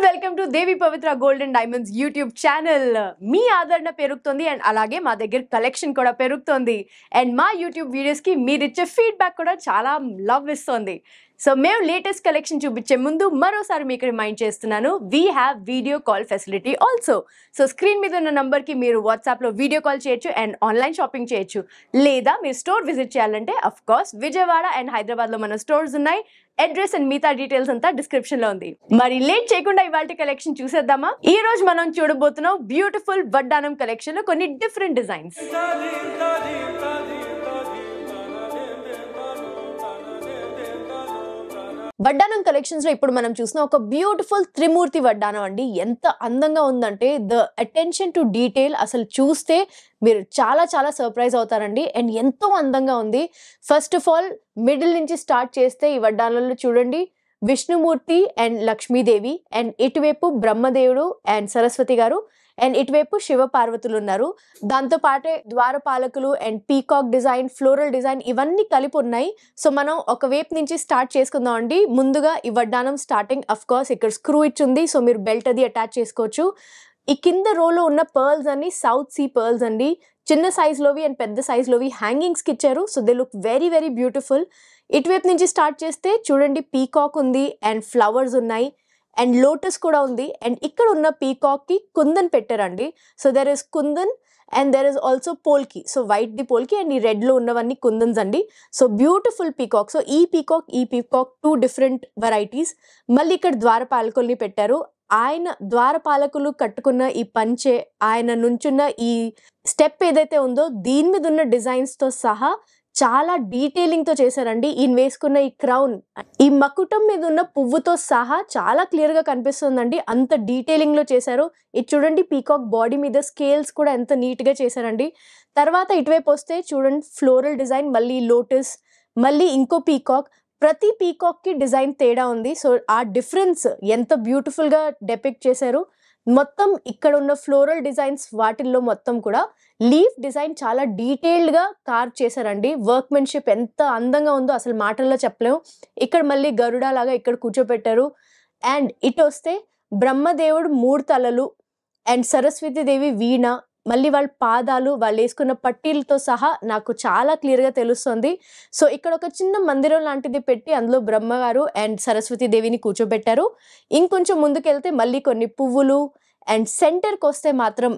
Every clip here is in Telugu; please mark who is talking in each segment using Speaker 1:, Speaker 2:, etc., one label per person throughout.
Speaker 1: Welcome to Devi Pavitra gold and diamonds YouTube channel. మీ ఆదరణ పెరుగుతుంది అండ్ అలాగే మా దగ్గర కలెక్షన్ కూడా పెరుగుతుంది అండ్ మా యూట్యూబ్ వీడియోస్ కి మీరు ఇచ్చే ఫీడ్బ్యాక్ కూడా చాలా లవ్ ఇస్తుంది. సో మేము లేటెస్ట్ కలెక్షన్ చూపించే ముందు మరోసారి మీకు రిమైండ్ చేస్తున్నాను, we have video call facility also. So screen మీద ఉన్న నంబర్కి మీరు వాట్సాప్లో వీడియో కాల్ చేయొచ్చు అండ్ ఆన్లైన్ షాపింగ్ చేయొచ్చు. లేదా మీరు స్టోర్ విజిట్ చేయాలంటే అఫ్ కోర్స్ విజయవాడ అండ్ హైదరాబాద్లో మన స్టోర్స్ ఉన్నాయి. అడ్రస్ అండ్ మిగతా డీటెయిల్స్ అంతా డిస్క్రిప్షన్ లో ఉంది. మరి లేట్ చేయకుండా ఇవాళ కలెక్షన్ చూసేద్దామా? ఈ రోజు మనం చూడబోతున్నాం బ్యూటిఫుల్ వడ్డానం కలెక్షన్ లో కొన్ని డిఫరెంట్ డిజైన్స్. వడ్డానం కలెక్షన్స్ లో ఇప్పుడు మనం చూసిన ఒక బ్యూటిఫుల్ త్రిమూర్తి వడ్డానం అండి. ఎంత అందంగా ఉందంటే ద అటెన్షన్ టు డీటెయిల్ అసలు చూస్తే మీరు చాలా చాలా సర్ప్రైజ్ అవుతారండి. అండ్ ఎంతో అందంగా ఉంది. ఫస్ట్ ఆఫ్ ఆల్ మిడిల్ నుంచి స్టార్ట్ చేస్తే ఈ వడ్డానంలో చూడండి, విష్ణుమూర్తి అండ్ లక్ష్మీదేవి అండ్ ఇటువైపు బ్రహ్మదేవుడు అండ్ సరస్వతి గారు అండ్ ఇటువైపు శివ పార్వతులు ఉన్నారు. దాంతో పాటే ద్వారపాలకులు and peacock design, floral design ఇవన్నీ కలిపి ఉన్నాయి. సో మనం ఒక వైపు నుంచి స్టార్ట్ చేసుకుందాం అండి. ముందుగా ఈ వడ్డానం స్టార్టింగ్ అఫ్ కోర్స్ ఇక్కడ స్క్రూ ఇచ్చింది, సో మీరు బెల్ట్ అది అటాచ్ చేసుకోవచ్చు. ఈ కింద రోలో ఉన్న పర్ల్స్ అన్ని సౌత్ సీ పర్ల్స్ అండి. చిన్న సైజ్లోవి అండ్ పెద్ద సైజ్లోవి హ్యాంగింగ్స్కి ఇచ్చారు. So they look very very beautiful. ఇటువైపు నుంచి స్టార్ట్ చేస్తే చూడండి, పీకాక్ ఉంది అండ్ ఫ్లవర్స్ ఉన్నాయి అండ్ లోటస్ కూడా ఉంది. అండ్ ఇక్కడ ఉన్న పీకాక్కి కుందన్ పెట్టారండి. So there is kundan and there is also polki. So white the polki and ఈ రెడ్లో ఉన్నవన్నీ కుందన్స్ అండి. So beautiful peacock. సో ఈ పీకాక్ టూ డిఫరెంట్ వెరైటీస్. మళ్ళీ ఇక్కడ ద్వారపాలకుల్ని పెట్టారు. ఆయన ద్వారపాలకులు కట్టుకున్న ఈ పంచె, ఆయన నుంచున్న ఈ స్టెప్ ఏదైతే ఉందో దీని మీద ఉన్న డిజైన్స్తో సహా చాలా డీటెయిలింగ్తో చేశారండి. ఈయన వేసుకున్న ఈ క్రౌన్, ఈ మకుటం మీద ఉన్న పువ్వుతో సహా చాలా క్లియర్గా కనిపిస్తుందండి. అంత డీటెయిలింగ్లో చేశారు. ఇది చూడండి, పీకాక్ బాడీ మీద స్కేల్స్ కూడా ఎంత నీట్గా చేశారండి. తర్వాత ఇటువైపు వస్తే చూడండి, ఫ్లోరల్ డిజైన్, మళ్ళీ లోటస్, మళ్ళీ ఇంకో పీకాక్. ప్రతి పీకాక్కి డిజైన్ తేడా ఉంది. సో ఆ డిఫరెన్స్ ఎంత బ్యూటిఫుల్గా డెపిక్ట్ చేశారు. మొత్తం ఇక్కడ ఉన్న ఫ్లోరల్ డిజైన్స్ వాటిల్లో మొత్తం కూడా లీఫ్ డిజైన్ చాలా డీటెయిల్డ్గా కార్వ్ చేశారండి. వర్క్మెన్షిప్ ఎంత అందంగా ఉందో అసలు మాటల్లో చెప్పలేము. ఇక్కడ మళ్ళీ గరుడ లాగా ఇక్కడ కూర్చోపెట్టారు. అండ్ ఇటు వస్తే బ్రహ్మదేవుడు 3 తలలు అండ్ సరస్వతీదేవి వీణ, మళ్ళీ వాళ్ళ పాదాలు, వాళ్ళు వేసుకున్న పట్టీలతో సహా నాకు చాలా క్లియర్గా తెలుస్తుంది. సో ఇక్కడ ఒక చిన్న మందిరం లాంటిది పెట్టి అందులో బ్రహ్మగారు అండ్ సరస్వతీదేవిని కూర్చోబెట్టారు. ఇంకొంచెం ముందుకెళ్తే మళ్ళీ కొన్ని పువ్వులు అండ్ సెంటర్కి వస్తే మాత్రం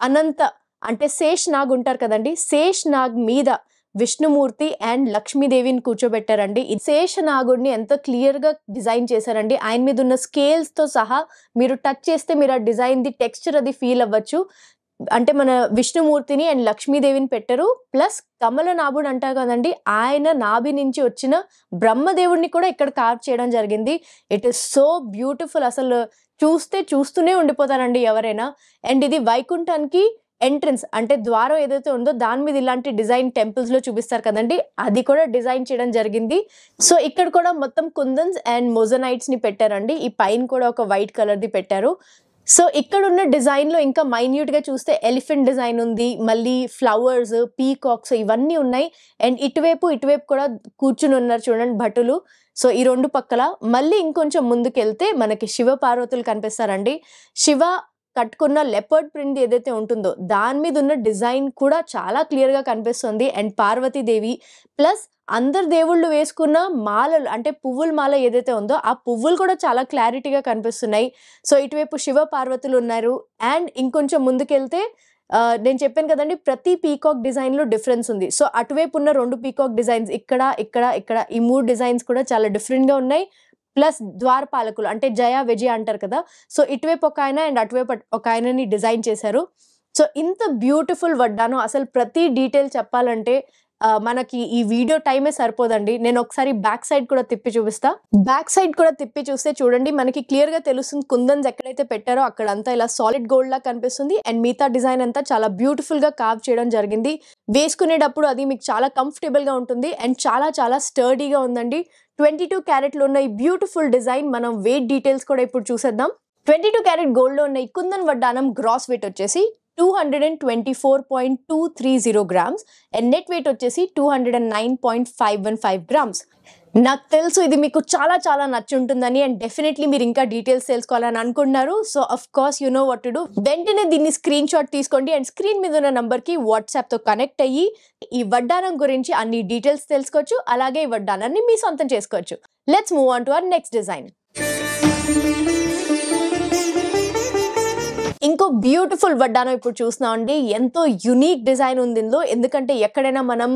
Speaker 1: అనంత అంటే శేష్ నాగ్ ఉంటారు కదండి, శేష్ నాగ్ మీద విష్ణుమూర్తి అండ్ లక్ష్మీదేవిని కూర్చోబెట్టారండి. ఈ శేషనాగుడిని ఎంత క్లియర్గా డిజైన్ చేశారండి. ఆయన మీద ఉన్న స్కేల్స్తో సహా మీరు టచ్ చేస్తే మీరు ఆ డిజైన్ది టెక్స్చర్ అది ఫీల్ అవ్వచ్చు. అంటే మన విష్ణుమూర్తిని అండ్ లక్ష్మీదేవిని పెట్టారు. ప్లస్ కమల నాభుడు అంటారు కదండి, ఆయన నాభి నుంచి వచ్చిన బ్రహ్మదేవుడిని కూడా ఇక్కడ కార్వ్ చేయడం జరిగింది. It is so beautiful. అసలు చూస్తూనే ఉండిపోతారండి ఎవరైనా. అండ్ ఇది వైకుంఠానికి ఎంట్రన్స్ అంటే ద్వారం ఏదైతే ఉందో దాని మీద ఇలాంటి డిజైన్ టెంపుల్స్లో చూపిస్తారు కదండి, అది కూడా డిజైన్ చేయడం జరిగింది. సో ఇక్కడ కూడా మొత్తం కుందన్స్ అండ్ మొజనైట్స్ని పెట్టారండి. ఈ పైన కూడా ఒక వైట్ కలర్ది పెట్టారు. సో ఇక్కడ ఉన్న డిజైన్లో ఇంకా మైన్యూట్గా చూస్తే ఎలిఫెంట్ డిజైన్ ఉంది, మళ్ళీ ఫ్లవర్స్, పీకాక్స్ ఇవన్నీ ఉన్నాయి. అండ్ ఇటువైపు కూడా కూర్చుని ఉన్నారు చూడండి భటులు. సో ఈ 2 పక్కల మళ్ళీ ఇంకొంచెం ముందుకెళ్తే మనకి శివ పార్వతులు కనిపిస్తారండి. శివ కట్టుకున్న లెపర్డ్ ప్రింట్ ఏదైతే ఉంటుందో దాని మీద ఉన్న డిజైన్ కూడా చాలా క్లియర్గా కనిపిస్తుంది. అండ్ పార్వతీదేవి ప్లస్ అందరు దేవుళ్ళు వేసుకున్న మాలలు అంటే పువ్వుల మాల ఏదైతే ఉందో ఆ పువ్వులు కూడా చాలా క్లారిటీగా కనిపిస్తున్నాయి. సో ఇటువైపు శివ పార్వతులు ఉన్నారు. అండ్ ఇంకొంచెం ముందుకెళ్తే నేను చెప్పాను కదండి, ప్రతి పీకాక్ డిజైన్లో డిఫరెన్స్ ఉంది. సో అటువైపు ఉన్న 2 పీకాక్ డిజైన్స్ ఇక్కడ ఈ 3 డిజైన్స్ కూడా చాలా డిఫరెంట్గా ఉన్నాయి. ప్లస్ ద్వారపాలకులు అంటే జయ విజయ అంటారు కదా, సో ఇటువైపు ఒక ఆయన అండ్ అటువైపు ఒక ఆయనని డిజైన్ చేశారు. సో ఇంత బ్యూటిఫుల్ వడ్డానం అసలు ప్రతి డీటెయిల్ చెప్పాలంటే మనకి ఈ వీడియో టైమే సరిపోదండి. నేను ఒకసారి బ్యాక్ సైడ్ కూడా తిప్పి చూపిస్తా. బ్యాక్ సైడ్ కూడా తిప్పి చూస్తే చూడండి, మనకి క్లియర్గా తెలుస్తుంది కుందన్స్ ఎక్కడైతే పెట్టారో అక్కడంతా ఇలా సాలిడ్ గోల్డ్ లా కనిపిస్తుంది. అండ్ మిగతా డిజైన్ అంతా చాలా బ్యూటిఫుల్గా కార్వ్ చేయడం జరిగింది. వేసుకునేటప్పుడు అది మీకు చాలా కంఫర్టబుల్గా ఉంటుంది అండ్ చాలా చాలా స్టర్డీగా ఉందండి. 22 క్యారెట్లో ఉన్న ఈ బ్యూటిఫుల్ డిజైన్ మనం వెయిట్ డీటెయిల్స్ కూడా ఇప్పుడు చూసేద్దాం. 22 క్యారెట్ గోల్డ్లో ఉన్న ఈ కుందన్ వడ్డానం గ్రాస్ వెయిట్ వచ్చేసి 224.230 grams అండ్ నెట్ వెయిట్ వచ్చేసి 209.515 grams. నాకు తెలుసు ఇది మీకు చాలా చాలా నచ్చుంటుందని అండ్ డెఫినెట్లీ మీరు ఇంకా డీటెయిల్స్ తెలుసుకోవాలని అనుకుంటున్నారు. So of course you know what to do. వెంటనే దీన్ని స్క్రీన్ షాట్ తీసుకోండి అండ్ స్క్రీన్ మీద ఉన్న నంబర్కి వాట్సాప్తో కనెక్ట్ అయ్యి ఈ వడ్డానం గురించి అన్ని డీటెయిల్స్ తెలుసుకోవచ్చు. అలాగే ఈ వడ్డానాన్ని మీ సొంతం చేసుకోవచ్చు. Let's move on to our next design. ఇంకో బ్యూటిఫుల్ వడ్డానం ఇప్పుడు చూస్తున్నామండి. ఎంతో యునిక్ డిజైన్ ఉంది ఇందులో. ఎందుకంటే ఎక్కడైనా మనం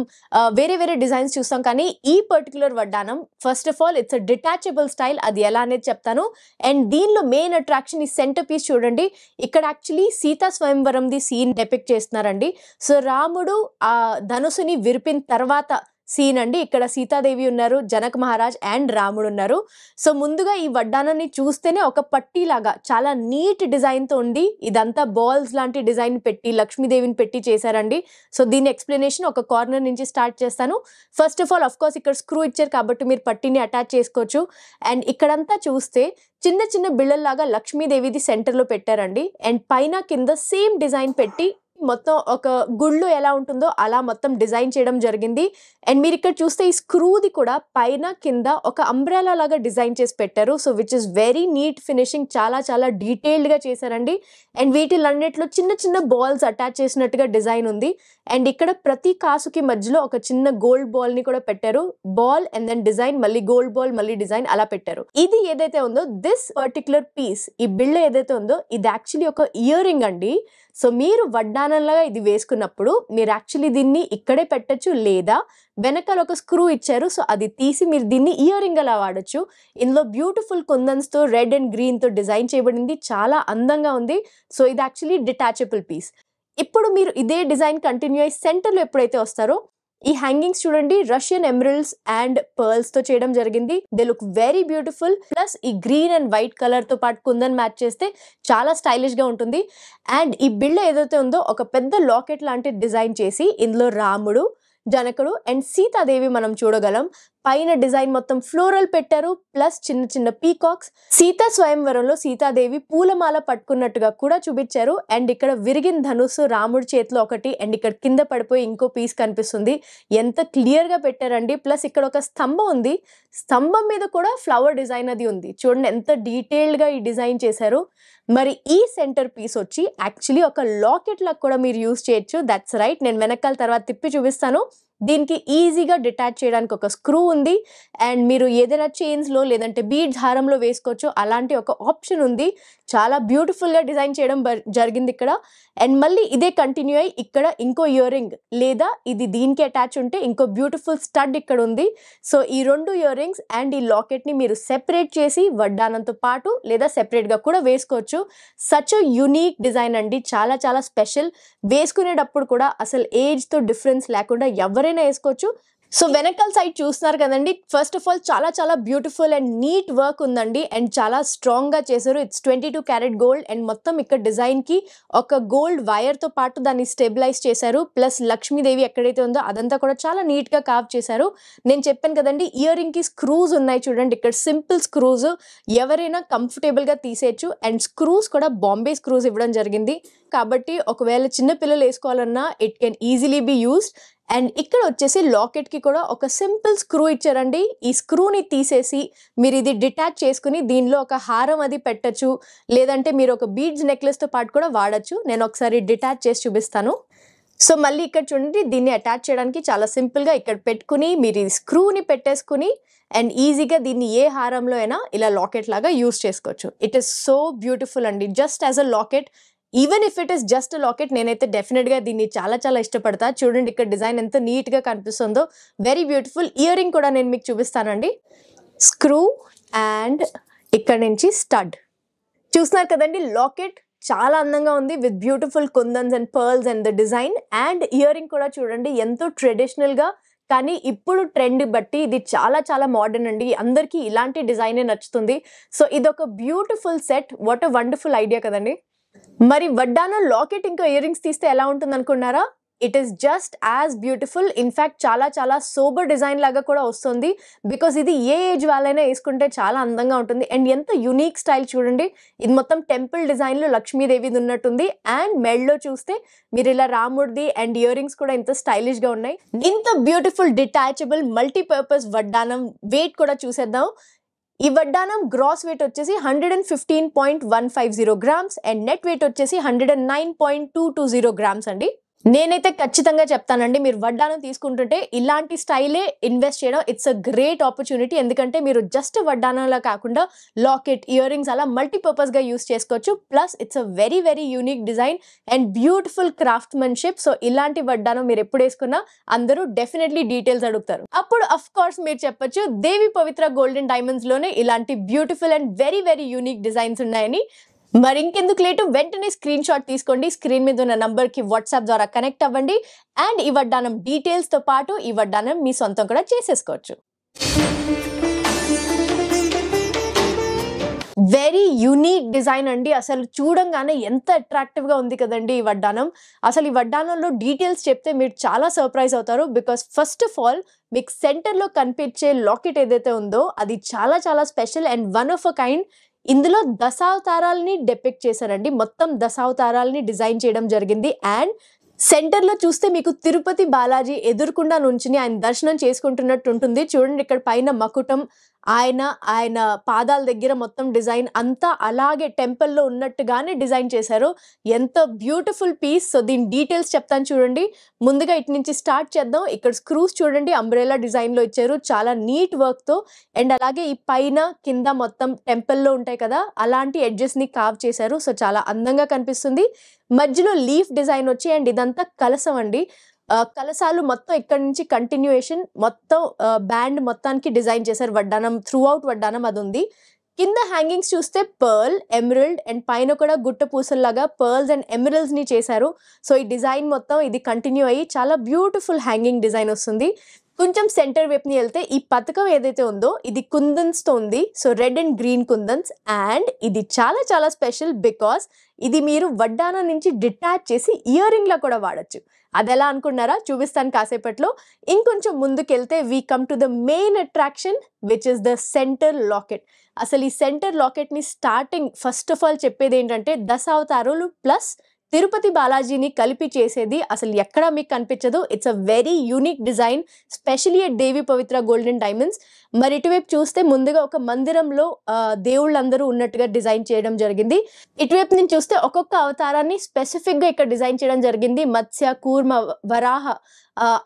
Speaker 1: వేరే వేరే డిజైన్స్ చూస్తాం, కానీ ఈ పర్టికులర్ వడ్డానం first of all it's a detachable style. అది ఎలా అనేది చెప్తాను. అండ్ దీనిలో మెయిన్ అట్రాక్షన్ ఈ సెంటర్ పీస్ చూడండి. ఇక్కడ యాక్చువల్లీ సీతా స్వయంవరంది సీన్ డెపిక్ట్ చేస్తున్నారండి. సో రాముడు ఆ ధనుసుని విరిపిన తర్వాత సీన్ అండి. ఇక్కడ సీతాదేవి ఉన్నారు, జనక్ మహారాజ్ అండ్ రాముడు ఉన్నారు. సో ముందుగా ఈ వడ్డానాన్ని చూస్తేనే ఒక పట్టీలాగా చాలా నీట్ డిజైన్తో ఉంది. ఇదంతా బాల్స్ లాంటి డిజైన్ పెట్టి లక్ష్మీదేవిని పెట్టి చేశారండి. సో దీని ఎక్స్ప్లెనేషన్ ఒక కార్నర్ నుంచి స్టార్ట్ చేస్తాను. First of all of course ఇక్కడ స్క్రూ ఇచ్చారు కాబట్టి మీరు పట్టీని అటాచ్ చేసుకోవచ్చు. అండ్ ఇక్కడంతా చూస్తే చిన్న చిన్న బిళ్ళల్లాగా లక్ష్మీదేవిది సెంటర్లో పెట్టారండి. అండ్ పైన కింద సేమ్ డిజైన్ పెట్టి మొత్తం ఒక గుళ్ళు ఎలా ఉంటుందో అలా మొత్తం డిజైన్ చేయడం జరిగింది. అండ్ మీరు ఇక్కడ చూస్తే ఈ స్క్రూది కూడా పైన కింద ఒక అంబ్రెలా లాగా డిజైన్ చేసి పెట్టారు. So which is very neat finishing. చాలా చాలా డీటెయిల్డ్గా చేశారండి. అండ్ వీటిలన్నిట్లో చిన్న చిన్న బాల్స్ అటాచ్ చేసినట్టుగా డిజైన్ ఉంది. అండ్ ఇక్కడ ప్రతి కాసుకి మధ్యలో ఒక చిన్న గోల్డ్ బాల్ని కూడా పెట్టారు. బాల్ అండ్ దెన్ డిజైన్, మళ్ళీ గోల్డ్ బాల్, మళ్ళీ డిజైన్ అలా పెట్టారు. ఇది ఏదైతే ఉందో దిస్ పర్టికులర్ పీస్, ఈ బిళ్ళ ఏదైతే ఉందో ఇది యాక్చువల్లీ ఒక ఇయర్ రింగ్ అండి. సో మీరు వడ్డానంలాగా ఇది వేసుకున్నప్పుడు మీరు యాక్చువల్లీ దీన్ని ఇక్కడే పెట్టచ్చు, లేదా వెనకాల ఒక స్క్రూ ఇచ్చారు. సో అది తీసి మీరు దీన్ని ఇయర్ రింగ్ అలా వాడచ్చు. ఇందులో బ్యూటిఫుల్ కుందన్స్తో రెడ్ అండ్ గ్రీన్తో డిజైన్ చేయబడింది. చాలా అందంగా ఉంది. సో ఇది యాక్చువల్లీ డిటాచబుల్ పీస్. ఇప్పుడు మీరు ఇదే డిజైన్ కంటిన్యూ అయ్యి సెంటర్లో ఎప్పుడైతే వస్తారో ఈ హ్యాంగింగ్స్ చూడండి, రష్యన్ ఎమరల్డ్స్ అండ్ పర్ల్స్ తో చేయడం జరిగింది. They look very beautiful. Plus ఈ గ్రీన్ అండ్ వైట్ కలర్ తో పాటు కుందన్ మ్యాచ్ చేస్తే చాలా స్టైలిష్ గా ఉంటుంది. అండ్ ఈ బిళ్ళ ఏదైతే ఉందో ఒక పెద్ద లాకెట్ లాంటి డిజైన్ చేసి ఇందులో రాముడు, జనకుడు అండ్ సీతాదేవి మనం చూడగలం. పైన డిజైన్ మొత్తం ఫ్లోరల్ పెట్టారు. ప్లస్ చిన్న చిన్న పీకాక్స్. సీతా స్వయంవరంలో సీతాదేవి పూలమాల పట్టుకున్నట్టుగా కూడా చూపించారు. అండ్ ఇక్కడ విరిగిన ధనుసు రాముడి చేతిలో ఒకటి, అండ్ ఇక్కడ కింద పడిపోయి ఇంకో పీస్ కనిపిస్తుంది. ఎంత క్లియర్ గా పెట్టారండి. ప్లస్ ఇక్కడ ఒక స్తంభం ఉంది. స్తంభం మీద కూడా ఫ్లవర్ డిజైన్ అది ఉంది. చూడండి ఎంత డీటెయిల్డ్ గా ఈ డిజైన్ చేశారు. మరి ఈ సెంటర్ పీస్ వచ్చి యాక్చువల్లీ ఒక లాకెట్ లాగా కూడా మీరు యూజ్ చేయొచ్చు. That's right. నేను వెనకాల తర్వాత తిప్పి చూపిస్తాను. దీనికి ఈజీగా డిటాచ్ చేయడానికి ఒక స్క్రూ ఉంది. అండ్ మీరు ఏదైనా చైన్స్లో లేదంటే బీడ్స్ హారంలో వేసుకోవచ్చు. అలాంటి ఒక ఆప్షన్ ఉంది. చాలా బ్యూటిఫుల్గా డిజైన్ చేయడం జరిగింది ఇక్కడ. అండ్ మళ్ళీ ఇదే కంటిన్యూ అయ్యి ఇక్కడ ఇంకో ఇయర్ రింగ్, లేదా ఇది దీనికి అటాచ్ ఉంటే ఇంకో బ్యూటిఫుల్ స్టడ్ ఇక్కడ ఉంది. సో ఈ రెండు ఇయర్ రింగ్స్ అండ్ ఈ లాకెట్ని మీరు సెపరేట్ చేసి వడ్డానంతో పాటు లేదా సెపరేట్గా కూడా వేసుకోవచ్చు. సచ్ అ యూనిక్ డిజైన్ అండి. చాలా చాలా స్పెషల్. వేసుకునేటప్పుడు కూడా అసలు ఏజ్తో డిఫరెన్స్ లేకుండా ఎవరైనా వేసుకోవచ్చు. సో వెనకాల సైడ్ చూస్తున్నారు కదండి. ఫస్ట్ ఆఫ్ ఆల్ చాలా చాలా బ్యూటిఫుల్ అండ్ నీట్ వర్క్ ఉందండి. అండ్ చాలా స్ట్రాంగ్గా చేశారు. It's 22 carat gold. అండ్ మొత్తం ఇక్కడ డిజైన్కి ఒక గోల్డ్ వైర్తో పాటు దాన్ని స్టెబిలైజ్ చేశారు. ప్లస్ లక్ష్మీదేవి ఎక్కడైతే ఉందో అదంతా కూడా చాలా నీట్గా కార్వ్ చేశారు. నేను చెప్పాను కదండి, ఇయర్ రింగ్కి స్క్రూస్ ఉన్నాయి చూడండి. ఇక్కడ సింపుల్ స్క్రూస్, ఎవరైనా కంఫర్టబుల్గా తీసేయచ్చు. అండ్ స్క్రూస్ కూడా బాంబే స్క్రూస్ ఇవ్వడం జరిగింది. కాబట్టి ఒకవేళ చిన్న పిల్లలు వేసుకోవాలన్నా it can easily be used. And ఇక్కడ వచ్చేసి లాకెట్కి కూడా ఒక సింపుల్ స్క్రూ ఇచ్చారండి. ఈ స్క్రూని తీసేసి మీరు ఇది డిటాచ్ చేసుకుని దీనిలో ఒక హారం అది పెట్టచ్చు, లేదంటే మీరు ఒక బీడ్స్ నెక్లెస్తో పాటు కూడా వాడచ్చు. నేను ఒకసారి డిటాచ్ చేసి చూపిస్తాను. సో మళ్ళీ ఇక్కడ చూడండి, దీన్ని అటాచ్ చేయడానికి చాలా సింపుల్గా ఇక్కడ పెట్టుకుని మీరు ఈ స్క్రూని పెట్టేసుకుని అండ్ ఈజీగా దీన్ని ఏ హారంలో అయినా ఇలా లాకెట్ లాగా యూస్ చేసుకోవచ్చు. ఇట్ ఈస్ సో బ్యూటిఫుల్ అండి. Just as a locket, even if it is just locket, నేనైతే డెఫినెట్గా దీన్ని చాలా చాలా ఇష్టపడతా. చూడండి ఇక్కడ డిజైన్ ఎంత నీట్గా కనిపిస్తుందో. Very beautiful. ఇయర్ రింగ్ కూడా నేను మీకు చూపిస్తానండి. స్క్రూ అండ్ ఇక్కడ నుంచి స్టడ్ చూస్తున్నారు కదండి. లాకెట్ చాలా అందంగా ఉంది with beautiful kundans and pearls and the design. And ear ring కూడా చూడండి ఎంతో ట్రెడిషనల్గా, కానీ ఇప్పుడు ట్రెండ్ బట్టి ఇది చాలా చాలా మోడర్న్ అండి. అందరికీ ఇలాంటి డిజైనే నచ్చుతుంది. సో ఇదొక beautiful set. What a wonderful idea కదండి. మరి వడ్డానం లాకెట్ ఇంకా ఇయర్ రింగ్స్ తీస్తే ఎలా ఉంటుంది అనుకున్నారా? It is just as beautiful. In fact చాలా చాలా సోబర్ డిజైన్ లాగా కూడా వస్తుంది. బికాస్ ఇది ఏ ఏజ్ వాళ్ళైనా వేసుకుంటే చాలా అందంగా ఉంటుంది. అండ్ ఎంత యునిక్ స్టైల్ చూడండి. ఇది మొత్తం టెంపుల్ డిజైన్లో లక్ష్మీదేవిది ఉన్నట్టుంది. అండ్ మెడలో చూస్తే మీరు ఇలా రాముడిది అండ్ ఇయర్ రింగ్స్ కూడా ఎంత స్టైలిష్ గా ఉన్నాయి. ఇంత బ్యూటిఫుల్ డిటాచబుల్ మల్టీపర్పస్ వడ్డానం వెయిట్ కూడా చూసేద్దాం. ఈ వడ్డానం గ్రాస్ వెయిట్ వచ్చేసి 115.150 గ్రామ్స్ అండ్ నెట్ వెయిట్ వచ్చేసి 109.220 గ్రామ్స్ అండి. నేనైతే ఖచ్చితంగా చెప్తానండి, మీరు వడ్డానం తీసుకుంటుంటే ఇలాంటి స్టైలే ఇన్వెస్ట్ చేయడం ఇట్స్ అ గ్రేట్ ఆపర్చునిటీ. ఎందుకంటే మీరు జస్ట్ వడ్డానంలా కాకుండా లాకెట్, ఇయర్ రింగ్స్ అలా మల్టీపర్పస్ గా యూస్ చేసుకోవచ్చు. Plus it's a very very unique design and beautiful craftsmanship. So ఇలాంటి వడ్డానం మీరు ఎప్పుడు వేసుకున్నా అందరూ డెఫినెట్లీ డీటెయిల్స్ అడుగుతారు. అప్పుడు అఫ్ కోర్స్ మీరు చెప్పొచ్చు దేవి పవిత్ర గోల్డెన్ డైమండ్స్ లోనే ఇలాంటి beautiful and very very unique designs ఉన్నాయని. మరి ఇంకెందుకు లేటు, వెంటనే స్క్రీన్ షాట్ తీసుకోండి. స్క్రీన్ మీద ఉన్న నంబర్ కి వాట్సాప్ ద్వారా కనెక్ట్ అవ్వండి. అండ్ ఈ వడ్డానం డీటెయిల్స్ తో పాటు ఈ వడ్డానం మీ సొంతం కూడా చేసేసుకోవచ్చు. వెరీ యూనిక్ డిజైన్ అండి. అసలు చూడంగానే ఎంత అట్రాక్టివ్ గా ఉంది కదండి ఈ వడ్డానం. అసలు ఈ వడ్డానంలో డీటెయిల్స్ చెప్తే మీరు చాలా సర్ప్రైజ్ అవుతారు. బికాస్ ఫస్ట్ ఆఫ్ ఆల్ మీకు సెంటర్ లో కనిపించే లాకెట్ ఏదైతే ఉందో అది చాలా చాలా special and one of a kind. ఇందులో దశావతారాలని డెపిక్ట్ చేశారండి. మొత్తం దశావతారాలని డిజైన్ చేయడం జరిగింది. అండ్ సెంటర్ లో చూస్తే మీకు తిరుపతి బాలాజీ ఎదురుకుండా నుంచుని ఆయన దర్శనం చేసుకుంటున్నట్టు ఉంటుంది. చూడండి ఇక్కడ పైన మకుటం, ఆయన పాదాల దగ్గర మొత్తం డిజైన్ అంతా అలాగే టెంపుల్లో ఉన్నట్టుగానే డిజైన్ చేశారు. ఎంత బ్యూటిఫుల్ పీస్. సో దీని డీటెయిల్స్ చెప్తాను చూడండి. ముందుగా ఇటు నుంచి స్టార్ట్ చేద్దాం. ఇక్కడ స్క్రూస్ చూడండి అంబ్రెలా డిజైన్ లో ఇచ్చారు, చాలా నీట్ వర్క్ తో. అండ్ అలాగే ఈ పైన కింద మొత్తం టెంపుల్లో ఉంటాయి కదా అలాంటి ఎడ్జెస్ ని కార్వ్ చేశారు. సో చాలా అందంగా కనిపిస్తుంది. మధ్యలో లీఫ్ డిజైన్ వచ్చి అండ్ ఇదంతా కలసం అండి. కలసాలు మొత్తం ఇక్కడ నుంచి కంటిన్యూయేషన్ మొత్తం బ్యాండ్ మొత్తానికి డిజైన్ చేశారు. వడ్డానం త్రూ అవుట్ వడ్డానం అది ఉంది. కింద హ్యాంగింగ్స్ చూస్తే పర్ల్, ఎమరల్డ్ అండ్ పైన కూడా గుట్ట పూసల్లాగా పర్ల్స్ అండ్ ఎమరల్డ్స్ ని చేశారు. సో ఈ డిజైన్ మొత్తం ఇది కంటిన్యూ అయ్యి చాలా బ్యూటిఫుల్ హ్యాంగింగ్ డిజైన్ వస్తుంది. కొంచెం సెంటర్ వైపుని వెళ్తే ఈ పథకం ఏదైతే ఉందో ఇది కుందన్స్ తో ఉంది. So red and green kundans. And ఇది చాలా చాలా స్పెషల్ బికాస్ ఇది మీరు వడ్డానం నుంచి డిటాచ్ చేసి ఇయర్ రింగ్ లా కూడా వాడచ్చు. అది ఎలా అనుకున్నారా, చూపిస్తాను కాసేపట్లో. ఇంకొంచెం ముందుకెళ్తే we come to the main attraction which is the centre locket. అసలు ఈ సెంటర్ లాకెట్ ని స్టార్టింగ్ ఫస్ట్ ఆఫ్ ఆల్ చెప్పేది ఏంటంటే దశావతారాలు ప్లస్ తిరుపతి బాలాజీని కలిపి చేసేది అసలు ఎక్కడా మీకు కనిపించదు. It's a very unique design especially at Devi Pavitra golden diamonds. మరి ఇటువైపు చూస్తే ముందుగా ఒక మందిరంలో దేవుళ్ళందరూ ఉన్నట్టుగా డిజైన్ చేయడం జరిగింది. ఇటువైపు నుంచి చూస్తే ఒక్కొక్క అవతారాన్ని స్పెసిఫిక్ గా ఇక్కడ డిజైన్ చేయడం జరిగింది. మత్స్య, కూర్మ, వరాహ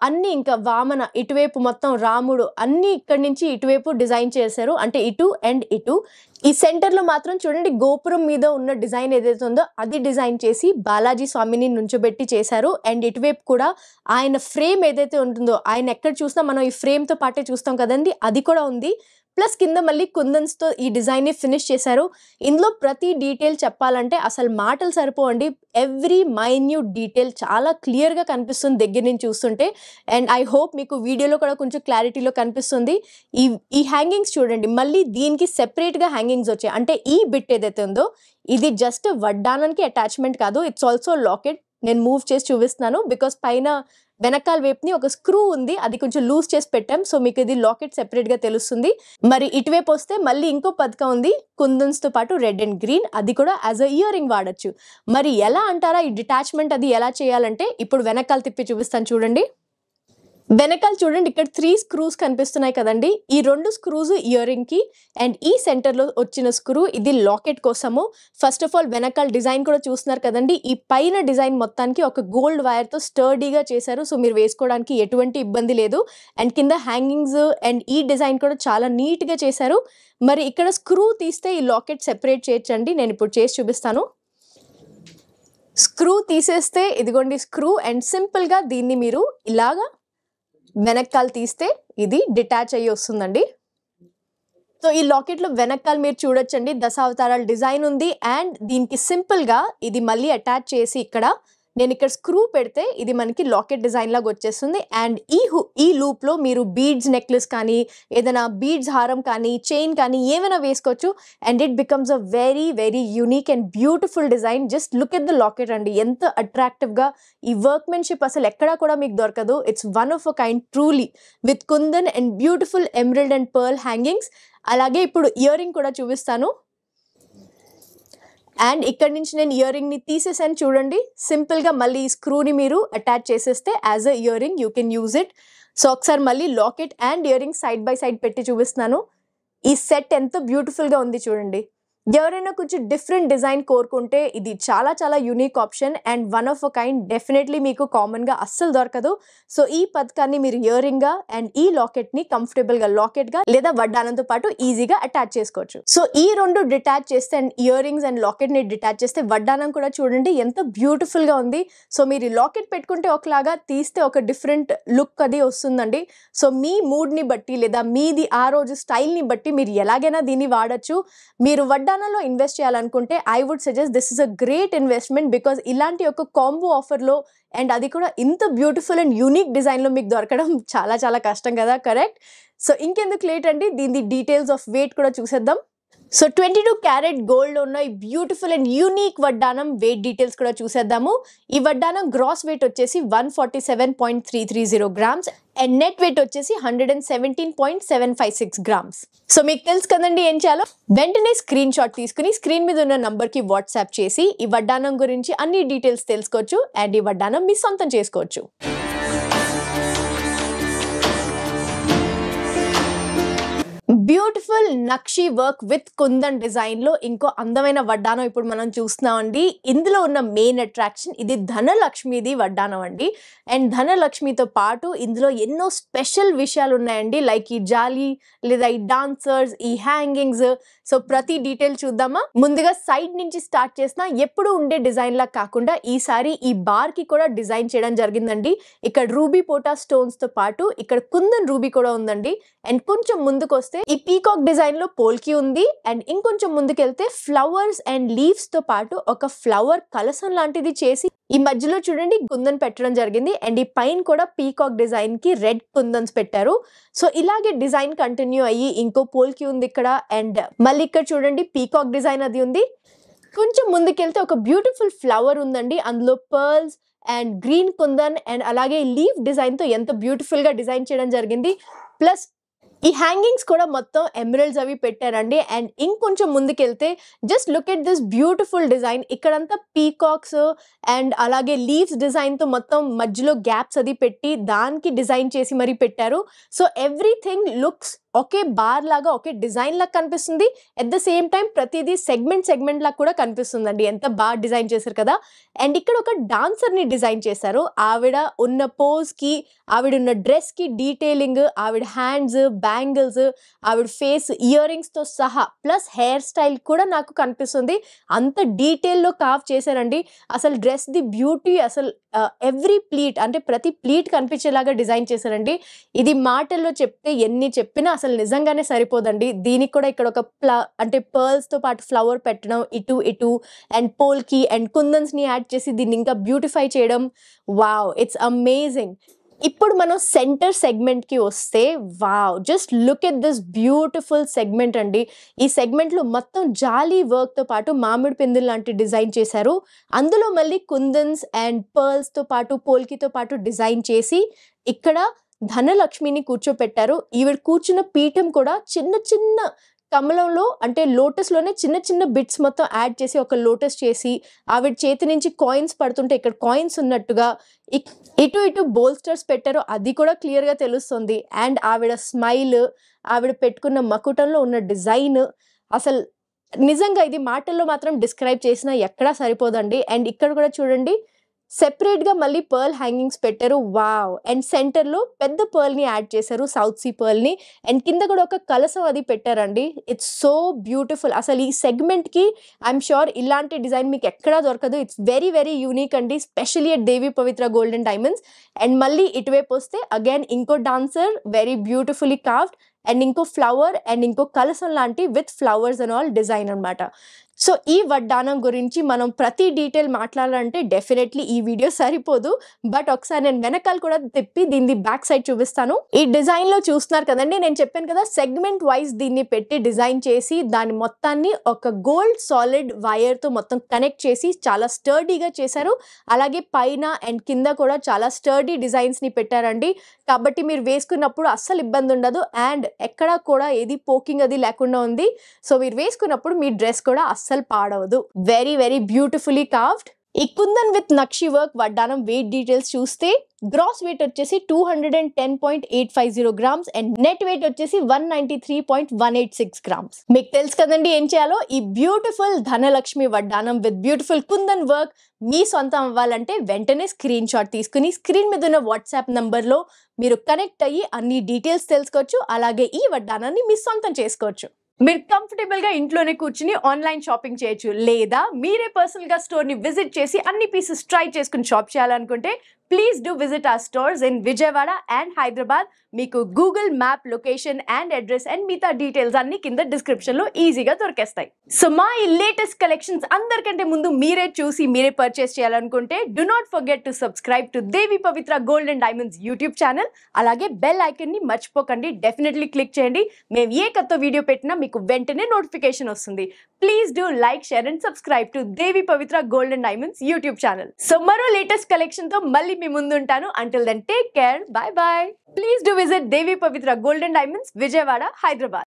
Speaker 1: అన్ని, ఇంకా వామన, ఇటువైపు మొత్తం రాముడు, అన్ని ఇక్కడి నుంచి ఇటువైపు డిజైన్ చేశారు. అంటే ఇటు అండ్ ఇటు. ఈ సెంటర్ లో మాత్రం చూడండి గోపురం మీద ఉన్న డిజైన్ ఏదైతే ఉందో అది డిజైన్ చేసి బాలాజీ స్వామిని నుంచోబెట్టి చేశారు. అండ్ ఇటువైపు కూడా ఆయన ఫ్రేమ్ ఏదైతే ఉంటుందో, ఆయన ఎక్కడ చూసినా మనం ఈ ఫ్రేమ్ తో పాటే చూస్తాం కదండి, అది కూడా ఉంది. ప్లస్ కింద మళ్ళీ కుందన్స్ తో ఈ డిజైన్ ని ఫినిష్ చేశారు. ఇందులో ప్రతి డీటెయిల్ చెప్పాలంటే అసలు మాటలు సరిపోవండి. ఎవ్రీ మైన్యూట్ డీటెయిల్ చాలా క్లియర్ గా కనిపిస్తుంది దగ్గర నుంచి చూస్తుంటే. అండ్ ఐ హోప్ మీకు వీడియోలో కూడా కొంచెం క్లారిటీలో కనిపిస్తుంది. ఈ హ్యాంగింగ్స్ చూడండి, మళ్ళీ దీనికి సెపరేట్ గా హ్యాంగింగ్స్ వచ్చాయి. అంటే ఈ బిట్ ఏదైతే ఉందో ఇది జస్ట్ వడ్డానానికి అటాచ్మెంట్ కాదు, ఇట్స్ ఆల్సో లాకెట్. నేను మూవ్ చేసి చూపిస్తున్నాను బికాస్ పైన వెనకాల వైపుని ఒక స్క్రూ ఉంది, అది కొంచెం లూజ్ చేసి పెట్టాం. సో మీకు ఇది లాకెట్ సెపరేట్ గా తెలుస్తుంది. మరి ఇటువైపు వస్తే మళ్ళీ ఇంకో పథకం ఉంది కుందన్స్ తో పాటు రెడ్ అండ్ గ్రీన్, అది కూడా యాజ్ అ ఇయర్ రింగ్ వాడచ్చు. మరి ఎలా అంటారా ఈ డిటాచ్మెంట్ అది ఎలా చేయాలంటే ఇప్పుడు వెనకాల తిప్పి చూపిస్తాను చూడండి. వెనకాల చూడండి ఇక్కడ 3 స్క్రూస్ కనిపిస్తున్నాయి కదండి. ఈ 2 స్క్రూస్ ఇయర్ రింగ్ కి అండ్ ఈ సెంటర్ లో వచ్చిన స్క్రూ ఇది లాకెట్ కోసము. ఫస్ట్ ఆఫ్ ఆల్ వెనకాల డిజైన్ కూడా చూస్తున్నారు కదండి. ఈ పైన డిజైన్ మొత్తానికి ఒక గోల్డ్ వైర్ తో స్టర్డీగా చేశారు. సో మీరు వేసుకోవడానికి ఎటువంటి ఇబ్బంది లేదు. అండ్ కింద హ్యాంగింగ్స్ అండ్ ఈ డిజైన్ కూడా చాలా నీట్ గా చేశారు. మరి ఇక్కడ స్క్రూ తీస్తే ఈ లాకెట్ సెపరేట్ చేయొచ్చండి. నేను ఇప్పుడు చేసి చూపిస్తాను. స్క్రూ తీసేస్తే ఇదిగోండి స్క్రూ. అండ్ సింపుల్ గా దీన్ని మీరు ఇలాగా వెనకాల తీస్తే ఇది డిటాచ్ అయ్యి వస్తుందండి. సో ఈ లాకెట్ లో వెనకాల మీరు చూడొచ్చండి దశావతారాల డిజైన్ ఉంది. అండ్ దీనికి సింపుల్ గా ఇది మళ్ళీ అటాచ్ చేసి ఇక్కడ నేను ఇక్కడ స్క్రూ పెడితే ఇది మనకి లాకెట్ డిజైన్ లాగా వచ్చేస్తుంది. అండ్ ఈ లూప్ లో మీరు బీడ్స్ నెక్లెస్ కానీ ఏదైనా బీడ్స్ హారం కానీ చైన్ కానీ ఏమైనా వేసుకోవచ్చు. And it becomes a very very unique and beautiful design. Just look at the locket అండి, ఎంత అట్రాక్టివ్ గా. ఈ వర్క్మెన్షిప్ అసలు ఎక్కడా కూడా మీకు దొరకదు. It's one of a kind truly with kundan and beautiful emerald and pearl hangings. అలాగే ఇప్పుడు ఇయర్ రింగ్ కూడా చూపిస్తాను. అండ్ ఇక్కడ నుంచి నేను ఇయర్ రింగ్ ని తీసేసాను చూడండి. సింపుల్ గా మళ్ళీ ఈ స్క్రూని మీరు అటాచ్ చేసేస్తే as a ear ring you can use it. So ఒకసారి మళ్ళీ locket and ear ring side by side పెట్టి చూపిస్తున్నాను. ఈ సెట్ ఎంతో బ్యూటిఫుల్ గా ఉంది చూడండి. ఎవరైనా కొంచెం డిఫరెంట్ డిజైన్ కోరుకుంటే ఇది చాలా చాలా unique option and one of a kind. Definitely మీకు కామన్ గా అస్సలు దొరకదు. సో ఈ పథకాన్ని మీరు ఇయర్ రింగ్ గా అండ్ ఈ లాకెట్ ని కంఫర్టబుల్ గా లాకెట్ గా లేదా వడ్డానంతో పాటు ఈజీగా అటాచ్ చేసుకోవచ్చు. సో ఈ రెండు డిటాచ్ చేస్తే and ear rings and locket ని డిటాచ్ చేస్తే వడ్డానం కూడా చూడండి ఎంత బ్యూటిఫుల్ గా ఉంది. సో మీరు లాకెట్ పెట్టుకుంటే ఒకలాగా, తీస్తే ఒక డిఫరెంట్ లుక్ అది వస్తుందండి. సో మీ మూడ్ ని బట్టి లేదా మీది ఆ రోజు స్టైల్ ని బట్టి మీరు ఎలాగైనా దీన్ని వాడచ్చు. మీరు వడ్డానంలో ఇన్వెస్ట్ చేయాలనుకుంటే I would suggest this is a great investment. Because ఇలాంటి ఒక కాంబో ఆఫర్ లో అండ్ అది కూడా ఇంత బ్యూటిఫుల్ అండ్ యూనిక్ డిజైన్ లో మీకు దొరకడం చాలా చాలా కష్టం కదా, కరెక్ట్? సో ఇంకెందుకు లేట్ అండి, దీని డీటెయిల్స్ ఆఫ్ వెయిట్ కూడా చూసేద్దాం. సో 22 క్యారెట్ గోల్డ్ లో ఉన్న ఈ బ్యూటిఫుల్ అండ్ యూనిక్ వడ్డానం వెయిట్ డీటెయిల్స్ కూడా చూసేద్దాము. ఈ వడ్డానం గ్రాస్ వెయిట్ వచ్చేసి 147.330 గ్రామ్స్ అండ్ నెట్ వెయిట్ వచ్చేసి 117.756 గ్రామ్స్. సో మీకు తెలుసు కదండి ఏం చేయాలో. వెంటనే స్క్రీన్ షాట్ తీసుకుని స్క్రీన్ మీద ఉన్న నంబర్ కి వాట్సాప్ చేసి ఈ వడ్డానం గురించి అన్ని డీటెయిల్స్ తెలుసుకోవచ్చు అండ్ ఈ వడ్డానం మీ సొంతం చేసుకోవచ్చు. Beautiful nakshi work with kundan design లో ఇంకో అందమైన వడ్డానం ఇప్పుడు మనం చూస్తున్నామండి. ఇందులో ఉన్న మెయిన్ అట్రాక్షన్ ఇది ధనలక్ష్మిది వడ్డానం అండి. అండ్ ధనలక్ష్మితో పాటు ఇందులో ఎన్నో స్పెషల్ విషయాలు ఉన్నాయండి. లైక్ ఈ జాలీ లేదా ఈ డాన్సర్స్, ఈ హ్యాంగింగ్స్. సో ప్రతి డీటెయిల్ చూద్దామా. ముందుగా సైడ్ నుంచి స్టార్ట్ చేసిన ఎప్పుడు ఉండే డిజైన్ లా కాకుండా ఈసారి ఈ బార్ కి కూడా డిజైన్ చేయడం జరిగిందండి. ఇక్కడ రూబీ పోటా స్టోన్స్ తో పాటు ఇక్కడ కుందన్ రూబీ కూడా ఉందండి. అండ్ కొంచెం ముందుకు వస్తే ఈ పీకాక్ డిజైన్ లో పోల్కి ఉంది. అండ్ ఇంకొంచెం ముందుకెళ్తే ఫ్లవర్స్ అండ్ లీవ్స్ తో పాటు ఒక ఫ్లవర్ కలసం లాంటిది చేసి ఈ మధ్యలో చూడండి కుందన్ పెట్టడం జరిగింది. అండ్ ఈ పైన కూడా పీకాక్ డిజైన్ కి రెడ్ కుందన్స్ పెట్టారు. సో ఇలాగే డిజైన్ కంటిన్యూ అయ్యి ఇంకో పోల్కి ఉంది ఇక్కడ. అండ్ మళ్ళీ ఇక్కడ చూడండి పీకాక్ డిజైన్ అది ఉంది. కొంచెం ముందుకెళ్తే ఒక బ్యూటిఫుల్ ఫ్లవర్ ఉందండి. అందులో pearls and green kundan and అలాగే లీఫ్ డిజైన్ తో ఎంత బ్యూటిఫుల్ గా డిజైన్ చేయడం జరిగింది. ప్లస్ ఈ హ్యాంగింగ్స్ కూడా మొత్తం ఎమరల్డ్స్ అవి పెట్టారండి. అండ్ ఇంకొంచెం ముందుకెళ్తే just look at this beautiful design. ఇక్కడంతా పీకాక్స్ అండ్ అలాగే లీవ్స్ డిజైన్ తో మొత్తం మధ్యలో గ్యాప్స్ అది పెట్టి దానికి డిజైన్ చేసి మరీ పెట్టారు. సో ఎవ్రీథింగ్ లుక్స్ ఒకే బార్ లాగా ఒకే డిజైన్ లాగా కనిపిస్తుంది. అట్ ద సేమ్ టైం ప్రతిదీ సెగ్మెంట్ లాగా కూడా కనిపిస్తుందండి. ఎంత బాగా డిజైన్ చేశారు కదా. అండ్ ఇక్కడ ఒక డాన్సర్ ని డిజైన్ చేశారు. ఆవిడ ఉన్న పోజ్ కి, ఆవిడ ఉన్న డ్రెస్ కి డీటెయిలింగ్, ఆవిడ హ్యాండ్స్, బ్యాంగిల్స్, ఆవిడ ఫేస్, ఇయర్ రింగ్స్ తో సహా ప్లస్ హెయిర్ స్టైల్ కూడా నాకు కనిపిస్తుంది. అంత డీటెయిల్ లో కావ్ చేశారండి. అసలు డ్రెస్ ది బ్యూటీ, అసలు ఎవ్రీ ప్లీట్ అంటే ప్రతి ప్లీట్ కనిపించేలాగా డిజైన్ చేశారండి. ఇది మాటల్లో చెప్తే ఎన్ని చెప్పినా అసలు నిజంగానే సరిపోదండి. దీనికి కూడా ఇక్కడ ఒక అంటే పర్ల్స్ తో పాటు ఫ్లవర్ పెట్టడం ఇటు అండ్ పోల్కి అండ్ కుందన్స్ ని యాడ్ చేసి దీన్ని ఇంకా బ్యూటిఫై చేయడం. Wow, it's amazing. ఇప్పుడు మనం సెంటర్ సెగ్మెంట్ కి వస్తే wow, just look at this beautiful segment అండి. ఈ సెగ్మెంట్ లో మొత్తం జాలీ వర్క్ తో పాటు మామిడి పిందులు లాంటి డిజైన్ చేశారు. అందులో మళ్ళీ కుందన్స్ అండ్ పర్ల్స్ తో పాటు పోల్కితో పాటు డిజైన్ చేసి ఇక్కడ ధనలక్ష్మిని కూర్చోపెట్టారు. ఈవిడ కూర్చున్న పీఠం కూడా చిన్న చిన్న కమలంలో అంటే లోటస్ లోనే చిన్న చిన్న బిట్స్ మొత్తం యాడ్ చేసి ఒక లోటస్ చేసి ఆవిడ చేతి నుంచి కాయిన్స్ పడుతుంటే ఇక్కడ కాయిన్స్ ఉన్నట్టుగా ఇటు బోల్స్టర్స్ పెట్టారు. అది కూడా క్లియర్ గా తెలుస్తుంది. అండ్ ఆవిడ స్మైల్, ఆవిడ పెట్టుకున్న మకుటంలో ఉన్న డిజైన్ అసలు నిజంగా ఇది మాటల్లో మాత్రం డిస్క్రైబ్ చేసినా ఎక్కడా సరిపోదండి. అండ్ ఇక్కడ కూడా చూడండి సెపరేట్ గా మళ్ళీ పర్ల్ హ్యాంగింగ్స్ పెట్టారు. వావ్. అండ్ సెంటర్ లో పెద్ద పర్ల్ ని యాడ్ చేశారు, సౌత్ సీ పర్ల్ ని. అండ్ కింద కూడా ఒక కలసం అది పెట్టారండి. It's so beautiful. అసలు ఈ సెగ్మెంట్ కి ఐఎమ్ షూర్ ఇలాంటి డిజైన్ మీకు ఎక్కడా దొరకదు. ఇట్స్ వెరీ వెరీ యూనిక్ అండి, especially at Devi Pavitra gold and diamonds. And మళ్ళీ ఇటువైపు వస్తే అగైన్ ఇంకో dancer very beautifully carved and ఇంకో ఫ్లవర్ అండ్ ఇంకో కలసం లాంటి with flowers and all design అనమాట. సో ఈ వడ్డానం గురించి మనం ప్రతి డీటెయిల్ మాట్లాడాలంటే డెఫినెట్లీ ఈ వీడియో సరిపోదు. బట్ ఒకసారి నేను వెనకాల కూడా తిప్పి దీన్ని బ్యాక్ సైడ్ చూపిస్తాను. ఈ డిజైన్ లో చూస్తున్నారు కదండి, నేను చెప్పాను కదా సెగ్మెంట్ వైజ్ దీన్ని పెట్టి డిజైన్ చేసి దాని మొత్తాన్ని ఒక గోల్డ్ సాలిడ్ వైర్ తో మొత్తం కనెక్ట్ చేసి చాలా స్టర్డీగా చేశారు. అలాగే పైన అండ్ కింద కూడా చాలా స్టర్డీ డిజైన్స్ ని పెట్టారండి. కాబట్టి మీరు వేసుకున్నప్పుడు అస్సలు ఇబ్బంది ఉండదు అండ్ ఎక్కడా కూడా ఏది పోకింగ్ అది లేకుండా ఉంది. సో మీరు వేసుకున్నప్పుడు మీ డ్రెస్ కూడా అస్సలు పాడవదు. Very very beautifully carved. ఈ కుందన్ విత్ నక్షి వర్క్ వడ్డానం వెయిట్ డీటెయిల్స్ చూస్తే గ్రాస్ వెయిట్ వచ్చేసి 210.850 గ్రామ్స్ అండ్ నెట్ వెయిట్ వచ్చేసి 193.186 గ్రామ్స్. మీకు తెలుసు కదండి ఏం చేయాలో. ఈ బ్యూటిఫుల్ ధనలక్ష్మి వడ్డానం విత్ బ్యూటిఫుల్ కుందన్ వర్క్ మీ సొంతం అవ్వాలంటే వెంటనే స్క్రీన్ షాట్ తీసుకుని స్క్రీన్ మీద ఉన్న వాట్సాప్ నంబర్లో మీరు కనెక్ట్ అయ్యి అన్ని డీటెయిల్స్ తెలుసుకోవచ్చు. అలాగే ఈ వడ్డానాన్ని మీ సొంతం చేసుకోవచ్చు. మీరు కంఫర్టబుల్ గా ఇంట్లోనే కూర్చుని ఆన్లైన్ షాపింగ్ చేయొచ్చు. లేదా మీరే పర్సనల్ గా స్టోర్ ని విజిట్ చేసి అన్ని పీసెస్ ట్రై చేసుకుని షాప్ చేయాలనుకుంటే please do visit our stores in Vijayawada and Hyderabad. మీకు Google map location and address and మిగతా డీటెయిల్స్ అన్ని కింద డిస్క్రిప్షన్ లో ఈజీగా దొరికేస్తాయి. సో మా ఈ లేటెస్ట్ కలెక్షన్స్ అందరికంటే ముందు మీరే చూసి మీరే పర్చేస్ చేయాలనుకుంటే do not forget to subscribe to Devi Pavitra gold and diamonds YouTube channel. అలాగే బెల్ ఐకన్ ని మర్చిపోకండి, డెఫినెట్లీ క్లిక్ చేయండి. మేము ఏ కొత్త వీడియో పెట్టినా మీకు వెంటనే నోటిఫికేషన్ వస్తుంది. Please do like, share and subscribe to Devi Pavitra gold and diamonds YouTube channel. So మరో లేటెస్ట్ కలెక్షన్ తో మళ్ళీ మీ ముందు ఉంటాను. Until then take care, bye bye. Please do visit Devi Pavitra Gold and Diamonds, Vijayawada, Hyderabad.